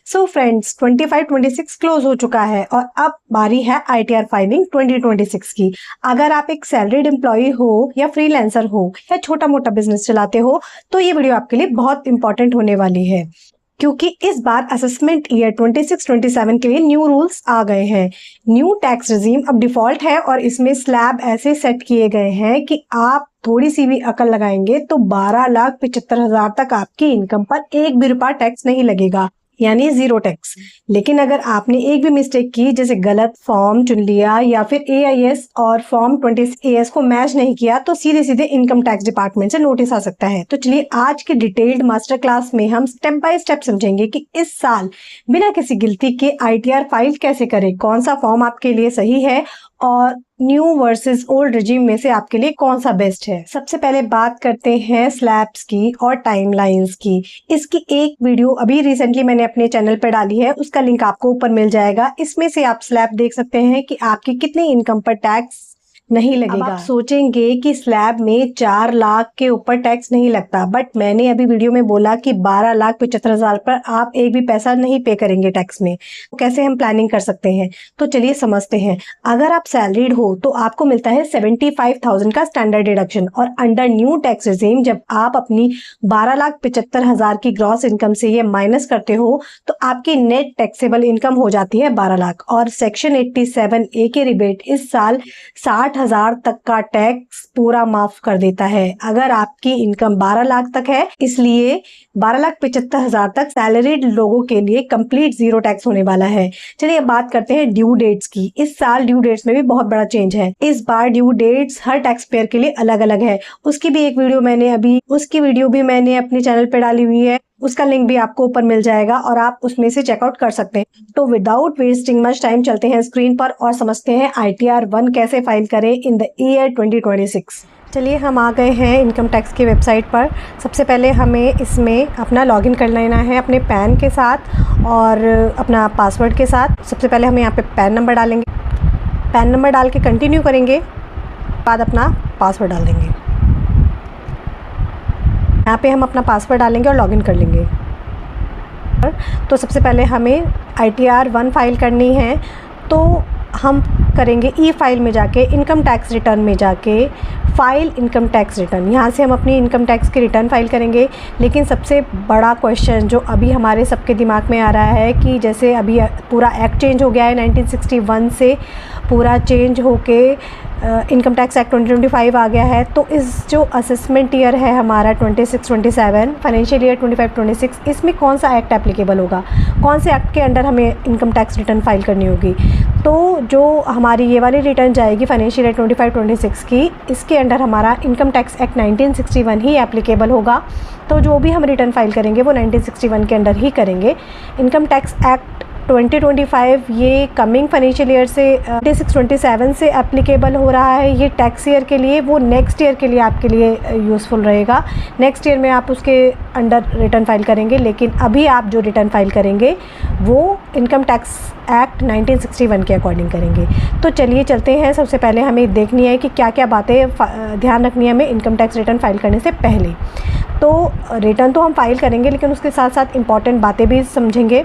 So friends 25-26 close हो चुका है और अब बारी है ITR फाइलिंग 2026 की। अगर आप एक सैलरीड एम्प्लॉय हो या फ्रीलांसर हो या छोटा मोटा बिजनेस चलाते हो तो ये वीडियो आपके लिए बहुत इंपॉर्टेंट होने वाली है, क्योंकि इस बार असेसमेंट ईयर 26-27 के लिए न्यू रूल्स आ गए हैं। न्यू टैक्स रिजीम अब डिफॉल्ट है और इसमें स्लैब ऐसे सेट किए गए हैं कि आप थोड़ी सी भी अकल लगाएंगे तो 12,75,000 तक आपकी इनकम पर एक भी रुपया टैक्स नहीं लगेगा, यानी जीरो टैक्स। लेकिन अगर आपने एक भी मिस्टेक की, जैसे गलत फॉर्म चुन लिया या फिर AIS और फॉर्म 20 AS को मैच नहीं किया, तो सीधे सीधे इनकम टैक्स डिपार्टमेंट से नोटिस आ सकता है। तो चलिए आज के डिटेल्ड मास्टर क्लास में हम स्टेप बाय स्टेप समझेंगे कि इस साल बिना किसी गलती के ITR फाइल कैसे करें, कौन सा फॉर्म आपके लिए सही है और न्यू वर्सेस ओल्ड रिजीम में से आपके लिए कौन सा बेस्ट है। सबसे पहले बात करते हैं स्लैब्स की और टाइमलाइंस की। इसकी एक वीडियो अभी रिसेंटली मैंने अपने चैनल पर डाली है, उसका लिंक आपको ऊपर मिल जाएगा। इसमें से आप स्लैब देख सकते हैं कि आपकी कितनी इनकम पर टैक्स नहीं लगेगा। आप सोचेंगे कि स्लैब में 4 लाख के ऊपर टैक्स नहीं लगता, बट मैंने अभी वीडियो में बोला कि 12,75,000 पर आप एक भी पैसा नहीं पे करेंगे टैक्स में। तो कैसे हम प्लानिंग कर सकते हैं, तो चलिए समझते हैं। अगर आप सैलरीड हो तो आपको मिलता है 75,000 का स्टैंडर्ड डिडक्शन, और अंडर न्यू टैक्स रिजीम जब आप अपनी 12,75,000 की ग्रॉस इनकम से ये माइनस करते हो तो आपकी नेट टैक्सेबल इनकम हो जाती है 12 लाख। और सेक्शन 87A के रिबेट इस साल 60,000 तक का टैक्स पूरा माफ कर देता है अगर आपकी इनकम 12 लाख तक है। इसलिए 12,75,000 तक सैलरीड लोगों के लिए कंप्लीट जीरो टैक्स होने वाला है। चलिए अब बात करते हैं ड्यू डेट्स की। इस साल ड्यू डेट्स में भी बहुत बड़ा चेंज है। इस बार ड्यू डेट्स हर टैक्स पेयर के लिए अलग अलग है। उसकी वीडियो भी मैंने अपने चैनल पे डाली हुई है, उसका लिंक भी आपको ऊपर मिल जाएगा और आप उसमें से चेकआउट कर सकते हैं। तो विदाउट वेस्टिंग मच टाइम चलते हैं स्क्रीन पर और समझते हैं ITR 1 कैसे फाइल करें इन द ईयर 2026। चलिए हम आ गए हैं इनकम टैक्स की वेबसाइट पर। सबसे पहले हमें इसमें अपना लॉगिन कर लेना है अपने पैन के साथ और अपना पासवर्ड के साथ। सबसे पहले हम यहाँ पे पैन नंबर डालेंगे, पैन नंबर डाल के कंटिन्यू करेंगे, बाद अपना पासवर्ड डाल देंगे। यहाँ पे हम अपना पासवर्ड डालेंगे और लॉगिन कर लेंगे। तो सबसे पहले हमें ITR 1 फाइल करनी है, तो हम करेंगे ई फाइल में जाके इनकम टैक्स रिटर्न में जाके फाइल इनकम टैक्स रिटर्न। यहाँ से हम अपनी इनकम टैक्स की रिटर्न फाइल करेंगे। लेकिन सबसे बड़ा क्वेश्चन जो अभी हमारे सबके दिमाग में आ रहा है कि जैसे अभी पूरा एक्ट चेंज हो गया है, 1961 से पूरा चेंज होके इनकम टैक्स एक्ट 2025 आ गया है। तो इस जो असेसमेंट ईयर है हमारा 26-27 फाइनेंशियल ईयर 25-26, इसमें कौन सा एक्ट एप्लीकेबल होगा, कौन से एक्ट के अंडर हमें इनकम टैक्स रिटर्न फाइल करनी होगी। तो जो हमारी ये वाली रिटर्न जाएगी फाइनेंशियल ईयर 25-26 की, इसके अंडर हमारा इनकम टैक्स एक्ट 1961 ही एप्लीकेबल होगा। तो जो भी हम रिटर्न फाइल करेंगे वो 1961 के अंडर ही करेंगे। इनकम टैक्स एक्ट 2025 ये कमिंग फाइनेंशियल ईयर से 26-27 से एप्लीकेबल हो रहा है ये टैक्स ईयर के लिए। वो नेक्स्ट ईयर के लिए आपके लिए यूज़फुल रहेगा। नेक्स्ट ईयर में आप उसके अंडर रिटर्न फाइल करेंगे, लेकिन अभी आप जो रिटर्न फाइल करेंगे वो इनकम टैक्स एक्ट 1961 के अकॉर्डिंग करेंगे। तो चलिए चलते हैं। सबसे पहले हमें देखनी है कि क्या क्या बातें ध्यान रखनी है हमें इनकम टैक्स रिटर्न फाइल करने से पहले। तो रिटर्न तो हम फाइल करेंगे, लेकिन उसके साथ साथ इम्पॉर्टेंट बातें भी समझेंगे।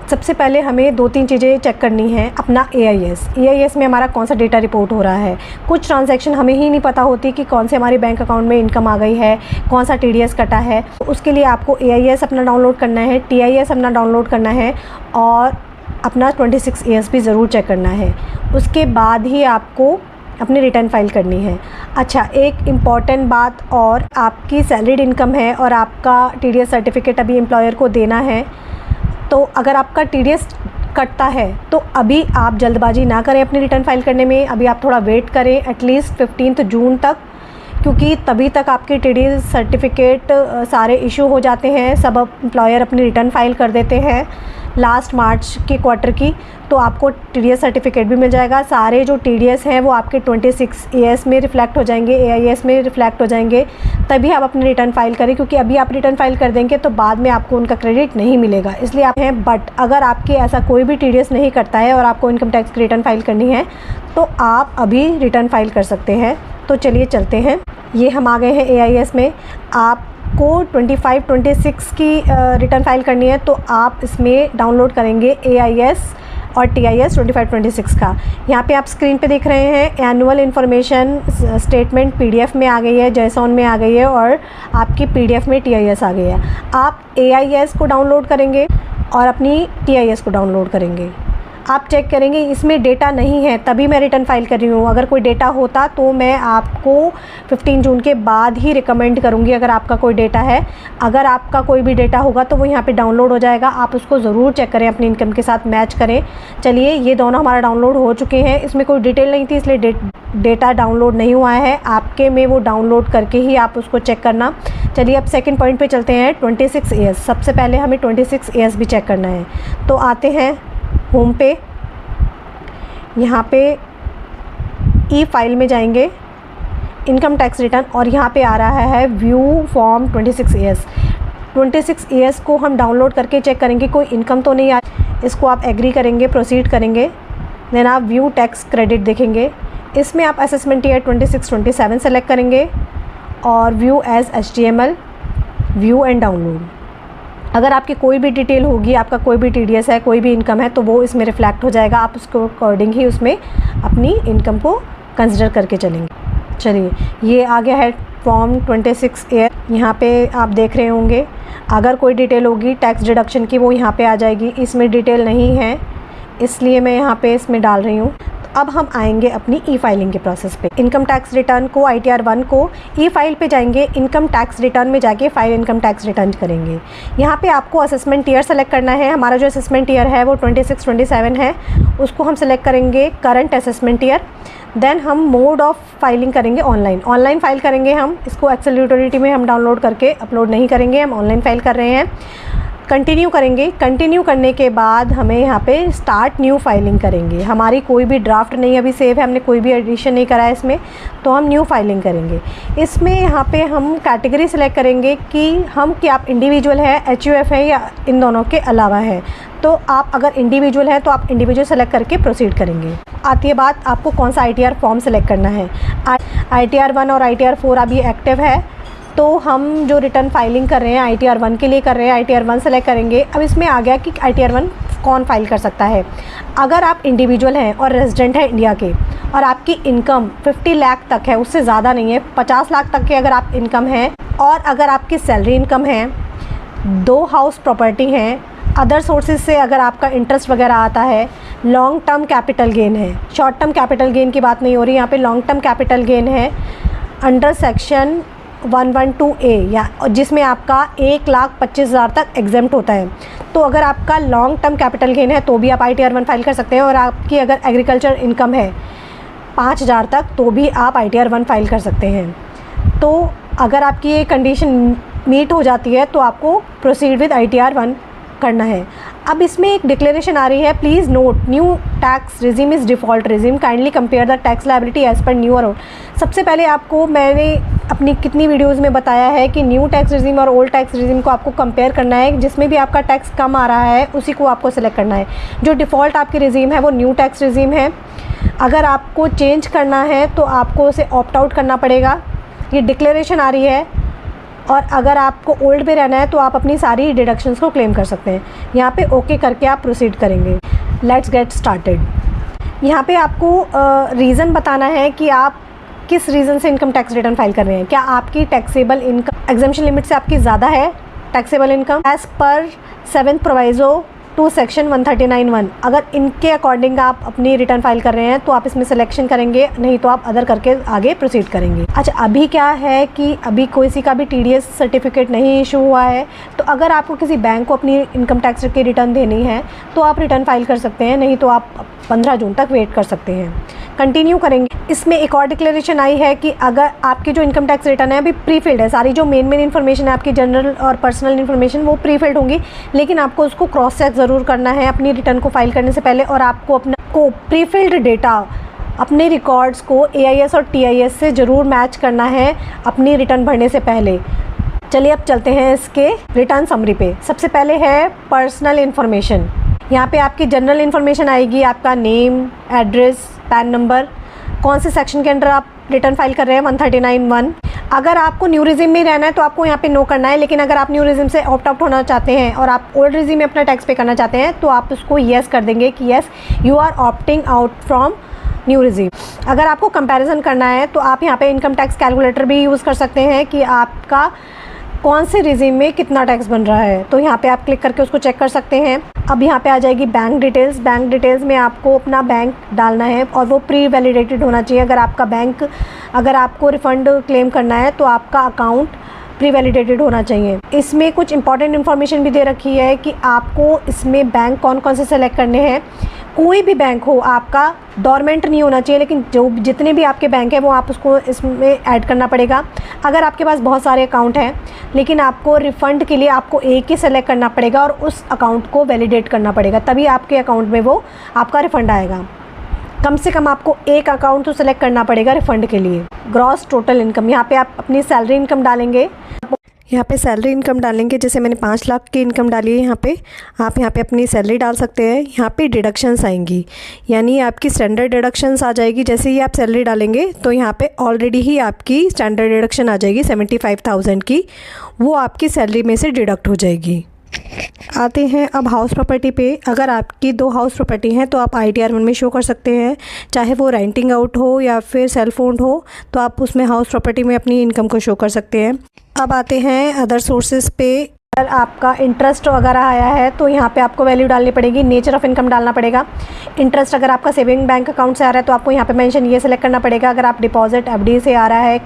सबसे पहले हमें 2-3 चीज़ें चेक करनी है। अपना AIS में हमारा कौन सा डेटा रिपोर्ट हो रहा है। कुछ ट्रांजैक्शन हमें ही नहीं पता होती कि कौन से हमारे बैंक अकाउंट में इनकम आ गई है, कौन सा TDS कटा है। उसके लिए आपको AIS अपना डाउनलोड करना है, TIS अपना डाउनलोड करना है और अपना 26 AS भी ज़रूर चेक करना है। उसके बाद ही आपको अपनी रिटर्न फाइल करनी है। अच्छा, एक इम्पॉर्टेंट बात और, आपकी सैलरीड इनकम है और आपका TDS सर्टिफिकेट अभी एम्प्लॉयर को देना है। तो अगर आपका TDS कटता है तो अभी आप जल्दबाजी ना करें अपनी रिटर्न फाइल करने में। अभी आप थोड़ा वेट करें एटलीस्ट 15 जून तक, क्योंकि तभी तक आपके TDS सर्टिफिकेट सारे इशू हो जाते हैं। सब एम्प्लॉयर अपनी रिटर्न फाइल कर देते हैं लास्ट मार्च के क्वार्टर की, तो आपको TDS सर्टिफिकेट भी मिल जाएगा। सारे जो TDS हैं वो आपके 26 AS में रिफ्लेक्ट हो जाएंगे, AIS में रिफ्लेक्ट हो जाएंगे। तभी आप अपनी रिटर्न फाइल करें, क्योंकि अभी आप रिटर्न फाइल कर देंगे तो बाद में आपको उनका क्रेडिट नहीं मिलेगा, इसलिए आप हैं। बट अगर आपके ऐसा कोई भी TDS नहीं करता है और आपको इनकम टैक्स की रिटर्न फाइल करनी है तो आप अभी रिटर्न फाइल कर सकते हैं। तो चलिए चलते हैं। ये हम आ गए हैं AIS में। आप आपको 25-26 की रिटर्न फाइल करनी है तो आप इसमें डाउनलोड करेंगे AIS और TIS 25-26 का। यहाँ पे आप स्क्रीन पे देख रहे हैं एनुअल इन्फॉर्मेशन स्टेटमेंट PDF में आ गई है, JSON में आ गई है और आपकी PDF में TIS आ गई है। आप AIS को डाउनलोड करेंगे और अपनी TIS को डाउनलोड करेंगे। आप चेक करेंगे इसमें डेटा नहीं है तभी मैं रिटर्न फाइल कर रही हूँ। अगर कोई डेटा होता तो मैं आपको 15 जून के बाद ही रिकमेंड करूँगी अगर आपका कोई डेटा है। अगर आपका कोई भी डेटा होगा तो वो यहाँ पे डाउनलोड हो जाएगा, आप उसको ज़रूर चेक करें, अपनी इनकम के साथ मैच करें। चलिए, ये दोनों हमारा डाउनलोड हो चुके हैं। इसमें कोई डिटेल नहीं थी इसलिए डेटा डाउनलोड नहीं हुआ है। आपके में वो डाउनलोड करके ही आप उसको चेक करना। चलिए अब सेकंड पॉइंट पे चलते हैं, 26AS। सबसे पहले हमें 26AS भी चेक करना है। तो आते हैं होम पे, यहाँ पे ई फाइल में जाएंगे, इनकम टैक्स रिटर्न, और यहाँ पे आ रहा है व्यू फॉर्म 26AS। 26AS को हम डाउनलोड करके चेक करेंगे कोई इनकम तो नहीं आ। इसको आप एग्री करेंगे, प्रोसीड करेंगे, देन आप व्यू टैक्स क्रेडिट देखेंगे। इसमें आप असेसमेंट ईयर 26-27 सेलेक्ट करेंगे और view as HTML, view and download. अगर आपकी कोई भी डिटेल होगी, आपका कोई भी TDS है, कोई भी इनकम है तो वो इसमें रिफ्लेक्ट हो जाएगा। आप उसको अकॉर्डिंग ही उसमें अपनी इनकम को कंसिडर करके चलेंगे। चलिए, ये आ गया है फॉर्म 26A। यहाँ पे आप देख रहे होंगे अगर कोई डिटेल होगी टैक्स डिडक्शन की वो यहाँ पे आ जाएगी। इसमें डिटेल नहीं है इसलिए मैं यहाँ पे इसमें डाल रही हूँ। अब हम आएंगे अपनी ई फाइलिंग के प्रोसेस पे। इनकम टैक्स रिटर्न को ITR 1 को ई फाइल पे जाएंगे, इनकम टैक्स रिटर्न में जाके फाइल इनकम टैक्स रिटर्न करेंगे। यहाँ पे आपको असेसमेंट ईयर सेलेक्ट करना है। हमारा जो असेसमेंट ईयर है वो 26-27 है, उसको हम सेलेक्ट करेंगे करंट असेसमेंट ईयर। देन हम मोड ऑफ फाइलिंग करेंगे ऑनलाइन फाइल करेंगे। हम इसको एक्सेल यूटिलिटी में हम डाउनलोड करके अपलोड नहीं करेंगे, हम ऑनलाइन फाइल कर रहे हैं। कंटिन्यू करेंगे। कंटिन्यू करने के बाद हमें यहाँ पे स्टार्ट न्यू फाइलिंग करेंगे। हमारी कोई भी ड्राफ्ट नहीं अभी सेव है, हमने कोई भी एडिशन नहीं करा है इसमें, तो हम न्यू फाइलिंग करेंगे। इसमें यहाँ पे हम कैटेगरी सेलेक्ट करेंगे कि हम क्या आप इंडिविजुअल है, HUF है या इन दोनों के अलावा है। तो आप अगर इंडिविजुअल है तो आप इंडिविजुअल सेलेक्ट करके प्रोसीड करेंगे। आती है बात आपको कौन सा ITR फॉर्म सेलेक्ट करना है। ITR 1 और ITR 4 अभी एक्टिव है, तो हम जो रिटर्न फाइलिंग कर रहे हैं ITR 1 के लिए कर रहे हैं, ITR 1 सेलेक्ट करेंगे। अब इसमें आ गया कि ITR 1 कौन फाइल कर सकता है। अगर आप इंडिविजुअल हैं और रेजिडेंट हैं इंडिया के और आपकी इनकम 50 लाख तक है, उससे ज़्यादा नहीं है, 50 लाख तक के अगर आप इनकम है और अगर आपकी सैलरी इनकम है, 2 हाउस प्रॉपर्टी हैं, अदर सोर्सेज से अगर आपका इंटरेस्ट वगैरह आता है, लॉन्ग टर्म कैपिटल गेन है, शॉर्ट टर्म कैपिटल गेन की बात नहीं हो रही यहाँ पे, लॉन्ग टर्म कैपिटल गेन है अंडर सेक्शन 112A या जिसमें आपका 1,25,000 तक एग्जेम्प्ट होता है। तो अगर आपका लॉन्ग टर्म कैपिटल गेन है तो भी आप ITR 1 फाइल कर सकते हैं। और आपकी अगर एग्रीकल्चर इनकम है 5,000 तक तो भी आप ITR 1 फाइल कर सकते हैं। तो अगर आपकी ये कंडीशन मीट हो जाती है तो आपको प्रोसीड विद ITR 1 करना है। अब इसमें एक डिक्लेरेशन आ रही है, please note new tax regime is default regime, kindly compare the tax liability as per new और ओल्ड। सबसे पहले आपको मैंने अपनी कितनी वीडियोस में बताया है कि न्यू टैक्स रिजीम और ओल्ड टैक्स रिजीम को आपको कंपेयर करना है। जिसमें भी आपका टैक्स कम आ रहा है उसी को आपको सेलेक्ट करना है। जो डिफ़ॉल्ट आपकी रिजीम है वो न्यू टैक्स रिजीम है। अगर आपको चेंज करना है तो आपको उसे ऑप्ट आउट करना पड़ेगा, ये डिक्लेरेशन आ रही है। और अगर आपको ओल्ड पे रहना है तो आप अपनी सारी डिडक्शंस को क्लेम कर सकते हैं। यहाँ पे ओके करके आप प्रोसीड करेंगे। Let's get started. यहाँ पे आपको रीज़न बताना है कि आप किस रीज़न से इनकम टैक्स रिटर्न फाइल कर रहे हैं। क्या आपकी टैक्सेबल इनकम एग्जेम्पशन लिमिट से आपकी ज़्यादा है taxable income as per 7th proviso to section 139(1)। अगर इनके अकॉर्डिंग आप अपनी रिटर्न फाइल कर रहे हैं तो आप इसमें सिलेक्शन करेंगे, नहीं तो आप अदर करके आगे प्रोसीड करेंगे। अच्छा, अभी क्या है कि अभी किसी का भी TDS सर्टिफिकेट नहीं इशू हुआ है, तो अगर आपको किसी बैंक को अपनी इनकम टैक्स की रिटर्न देनी है तो आप रिटर्न फाइल कर सकते हैं, नहीं तो आप 15 जून तक वेट कर सकते हैं। कंटिन्यू करेंगे। इसमें एक और डिक्लेरेशन आई है कि अगर आपकी जो इनकम टैक्स रिटर्न है अभी प्री फिल्ड है, सारी जो मेन इन्फॉर्मेशन है आपकी जनरल और पर्सनल इन्फॉर्मेशन वो प्री फिल्ड होंगी, लेकिन आपको उसको क्रॉस चेक ज़रूर करना है अपनी रिटर्न को फाइल करने से पहले। और आपको अपना को प्री फिल्ड डेटा अपने रिकॉर्ड्स को AIS और TIS से ज़रूर मैच करना है अपनी रिटर्न भरने से पहले। चलिए अब चलते हैं इसके रिटर्न समरी पे। सबसे पहले है पर्सनल इन्फॉर्मेशन। यहाँ पे आपकी जनरल इन्फॉर्मेशन आएगी, आपका नेम, एड्रेस, पैन नंबर, कौन से सेक्शन के अंडर आप रिटर्न फाइल कर रहे हैं 139(1). अगर आपको न्यू रिजिम में रहना है तो आपको यहाँ पे नो करना है, लेकिन अगर आप न्यू रिजिम से ऑप्ट आउट होना चाहते हैं और आप ओल्ड रिजिम में अपना टैक्स पे करना चाहते हैं तो आप उसको येस कर देंगे कि yes you are opting out from new regime. अगर आपको कंपैरिजन करना है तो आप यहाँ पे इनकम टैक्स कैलकुलेटर भी यूज़ कर सकते हैं कि आपका कौन से रिजिम में कितना टैक्स बन रहा है, तो यहाँ पे आप क्लिक करके उसको चेक कर सकते हैं। अब यहाँ पे आ जाएगी बैंक डिटेल्स। बैंक डिटेल्स में आपको अपना बैंक डालना है और वो प्री वैलिडेटेड होना चाहिए। अगर आपको रिफ़ंड क्लेम करना है तो आपका अकाउंट प्री वैलिडेटेड होना चाहिए। इसमें कुछ इंपॉर्टेंट इन्फॉर्मेशन भी दे रखी है कि आपको इसमें बैंक कौन कौन से सेलेक्ट करने हैं। कोई भी बैंक हो, आपका डोरमेंट नहीं होना चाहिए, लेकिन जितने भी आपके बैंक हैं वो आप उसको इसमें ऐड करना पड़ेगा। अगर आपके पास बहुत सारे अकाउंट हैं लेकिन आपको रिफ़ंड के लिए आपको एक ही सेलेक्ट करना पड़ेगा और उस अकाउंट को वैलिडेट करना पड़ेगा, तभी आपके अकाउंट में वो आपका रिफ़ंड आएगा। कम से कम आपको एक अकाउंट तो सेलेक्ट करना पड़ेगा रिफ़ंड के लिए। ग्रॉस टोटल इनकम, यहाँ पे आप अपनी सैलरी इनकम डालेंगे। यहाँ पे सैलरी इनकम डालेंगे, जैसे मैंने 5 लाख की इनकम डाली है। यहाँ पे आप यहाँ पे अपनी सैलरी डाल सकते हैं। यहाँ पे डिडक्शंस आएंगी, यानी आपकी स्टैंडर्ड डिडक्शंस आ जाएगी। जैसे ही आप सैलरी डालेंगे तो यहाँ पे ऑलरेडी ही आपकी स्टैंडर्ड डिडक्शन आ जाएगी 75,000 की, वो आपकी सैलरी में से डिडक्ट हो जाएगी। आते हैं अब हाउस प्रॉपर्टी पे। अगर आपकी 2 हाउस प्रॉपर्टी हैं तो आप ITR 1 में शो कर सकते हैं, चाहे वो रेंटिंग आउट हो या फिर सेल्फ ओन्ड हो, तो आप उसमें हाउस प्रॉपर्टी में अपनी इनकम को शो कर सकते हैं। अब आते हैं अदर सोर्सेज पे। अगर आपका इंटरेस्ट वगैरह आया है तो यहाँ पे आपको वैल्यू डालनी पड़ेगी, नेचर ऑफ इनकम डालना पड़ेगा। इंटरेस्ट अगर आपका सेविंग बैंक अकाउंट से आ रहा है तो आपको यहाँ पे मेंशन ये सिलेक्ट करना पड़ेगा। अगर आप डिपॉजिट FD से आ रहा है,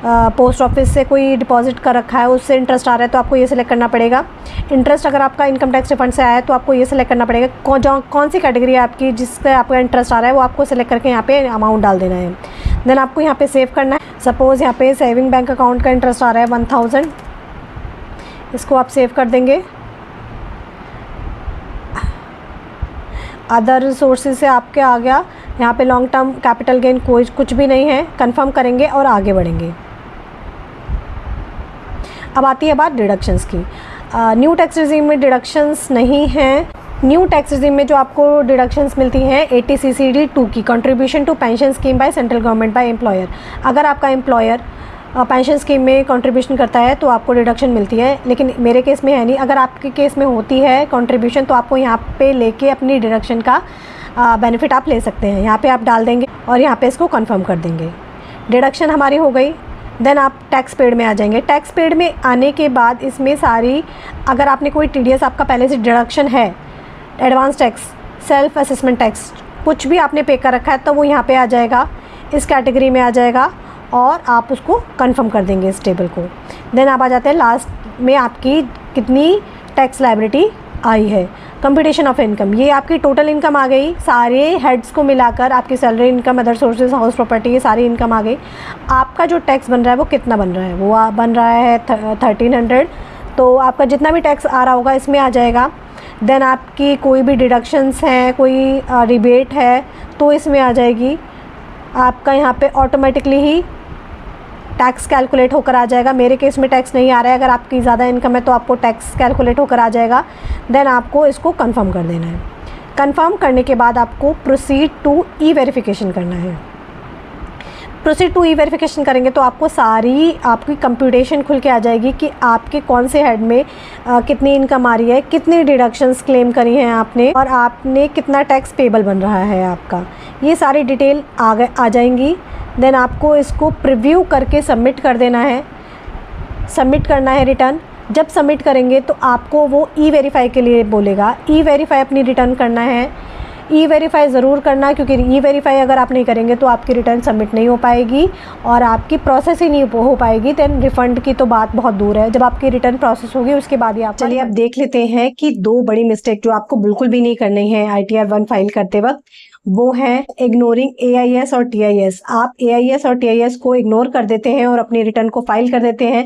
पोस्ट ऑफिस से कोई डिपॉजिट कर रखा है उससे इंटरेस्ट आ रहा है तो आपको ये सिलेक्ट करना पड़ेगा। इंटरेस्ट अगर आपका इनकम टैक्स रिफंड से आया है तो आपको ये सिलेक्ट करना पड़ेगा। कौन सी कैटेगरी है आपकी जिस पे आपका इंटरेस्ट आ रहा है वो आपको सिलेक्ट करके यहाँ पे अमाउंट डाल देना है। देन आपको यहाँ पे सेव करना है। सपोज़ यहाँ पे सेविंग बैंक अकाउंट का इंटरेस्ट आ रहा है 1000, इसको आप सेव कर देंगे। अदर सोर्सेज से आपके आ गया, यहाँ पे लॉन्ग टर्म कैपिटल गेन कुछ भी नहीं है, कंफर्म करेंगे और आगे बढ़ेंगे। अब आती है बात डिडक्शंस की। न्यू टैक्स रिजीम में डिडक्शंस नहीं हैं। न्यू टैक्स रिजीम में जो आपको डिडक्शंस मिलती हैं 80CCD 2 की, contribution to pension scheme by central government by employer. अगर आपका एम्प्लॉयर पेंशन स्कीम में कंट्रीब्यूशन करता है तो आपको डिडक्शन मिलती है, लेकिन मेरे केस में है नहीं। अगर आपके केस में होती है कंट्रीब्यूशन तो आपको यहाँ पे लेके अपनी डिडक्शन का बेनिफिट आप ले सकते हैं। यहाँ पे आप डाल देंगे और यहाँ पे इसको कंफर्म कर देंगे। डिडक्शन हमारी हो गई। देन आप टैक्स पेड में आ जाएंगे। टैक्स पेड में आने के बाद इसमें सारी, अगर आपने कोई TDS आपका पहले से डिडक्शन है, advance tax, self assessment tax, कुछ भी आपने पे कर रखा है तो वो यहाँ पे आ जाएगा, इस कैटेगरी में आ जाएगा और आप उसको कंफर्म कर देंगे इस टेबल को। देन आप आ जाते हैं लास्ट में आपकी कितनी टैक्स लायबिलिटी आई है। कंप्यूटेशन ऑफ इनकम, ये आपकी टोटल इनकम आ गई, सारे हेड्स को मिलाकर आपकी salary income, other sources, house property, ये सारी इनकम आ गई। आपका जो टैक्स बन रहा है वो कितना बन रहा है, वो बन रहा है 1300। तो आपका जितना भी टैक्स आ रहा होगा इसमें आ जाएगा। देन आपकी कोई भी डिडक्शंस हैं, कोई रिबेट है तो इसमें आ जाएगी। आपका यहाँ पे ऑटोमेटिकली ही टैक्स कैलकुलेट होकर आ जाएगा। मेरे केस में टैक्स नहीं आ रहा है, अगर आपकी ज़्यादा इनकम है तो आपको टैक्स कैलकुलेट होकर आ जाएगा। देन आपको इसको कंफर्म कर देना है। कंफर्म करने के बाद आपको प्रोसीड टू ई-वेरिफिकेशन करना है। प्रोसीड टू ई-वेरिफिकेशन करेंगे तो आपको सारी आपकी कंप्यूटेशन खुल के आ जाएगी कि आपके कौन से हेड में कितनी इनकम आ रही है, कितनी डिडक्शंस क्लेम करी हैं आपने और आपने कितना टैक्स पेबल बन रहा है आपका, ये सारी डिटेल आ जाएंगी। देन आपको इसको प्रीव्यू करके सबमिट कर देना है, सबमिट करना है रिटर्न। जब सबमिट करेंगे तो आपको वो ई-वेरीफाई के लिए बोलेगा, ई-वेरीफाई अपनी रिटर्न करना है। ई-वेरीफाई ज़रूर करना, क्योंकि ई-वेरीफाई अगर आप नहीं करेंगे तो आपकी रिटर्न सबमिट नहीं हो पाएगी और आपकी प्रोसेस ही नहीं हो पाएगी। देन रिफ़ंड की तो बात बहुत दूर है, जब आपकी रिटर्न प्रोसेस होगी उसके बाद ही आप। चलिए अब देख लेते हैं कि 2 बड़ी मिस्टेक जो आपको बिल्कुल भी नहीं करनी है ITR 1 फाइल करते वक्त, वो है इग्नोरिंग AIS और TIS। आप AIS और TIS को इग्नोर कर देते हैं और अपनी रिटर्न को फाइल कर देते हैं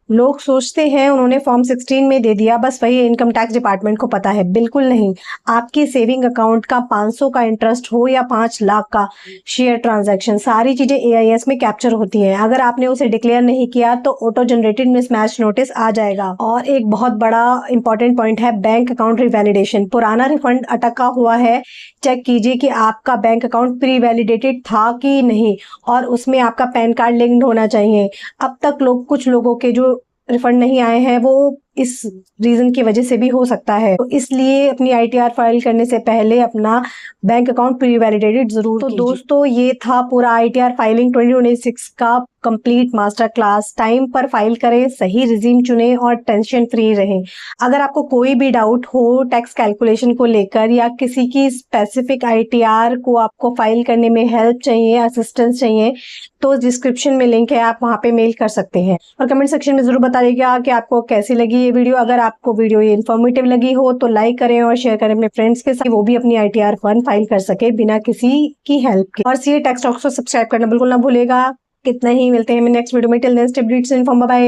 लोग सोचते हैं उन्होंने फॉर्म 16 में दे दिया, बस वही इनकम टैक्स डिपार्टमेंट को पता है। बिल्कुल नहीं। आपकी सेविंग अकाउंट का 500 का इंटरेस्ट हो या 5 लाख का शेयर ट्रांजैक्शन, सारी चीजें एआईएस में कैप्चर होती हैं। अगर आपने उसे डिक्लेयर नहीं किया तो ऑटो जनरेटेड मिसमैच नोटिस आ जाएगा। और एक बहुत बड़ा इंपॉर्टेंट पॉइंट है बैंक अकाउंट रिवैलिडेशन। पुराना रिफंड अटका हुआ है, चेक कीजिए कि आपका बैंक अकाउंट प्री वैलिडेटेड था कि नहीं, और उसमें आपका पैन कार्ड लिंक्ड होना चाहिए। अब तक कुछ लोगों के जो रिफंड नहीं आए हैं वो इस रीजन की वजह से भी हो सकता है, तो इसलिए अपनी आईटीआर फाइल करने से पहले अपना बैंक अकाउंट प्री वैलिडेटेड जरूर कीजिए। तो दोस्तों, ये था पूरा आईटीआर फाइलिंग 2026 का कंप्लीट मास्टर क्लास। टाइम पर फाइल करें, सही रिजीम चुनें और टेंशन फ्री रहें। अगर आपको कोई भी डाउट हो टैक्स कैलकुलेशन को लेकर या किसी की स्पेसिफिक आईटीआर को आपको फाइल करने में हेल्प चाहिए, असिस्टेंस चाहिए, तो डिस्क्रिप्शन में लिंक है, आप वहां पे मेल कर सकते हैं। और कमेंट सेक्शन में जरूर बताइएगा कि आपको कैसी लगी ये वीडियो। अगर आपको वीडियो ये इन्फॉर्मेटिव लगी हो तो लाइक करें और शेयर करें अपने फ्रेंड्स के साथ, वो भी अपनी आईटीआर फॉर्म फाइल कर सके बिना किसी की हेल्प के। और सीए टैक्स टॉक्स को सब्सक्राइब करना बिल्कुल ना भूलेगा। कितना ही मिलते हैं नेक्स्ट वीडियो में। Till next updates inform, bye bye.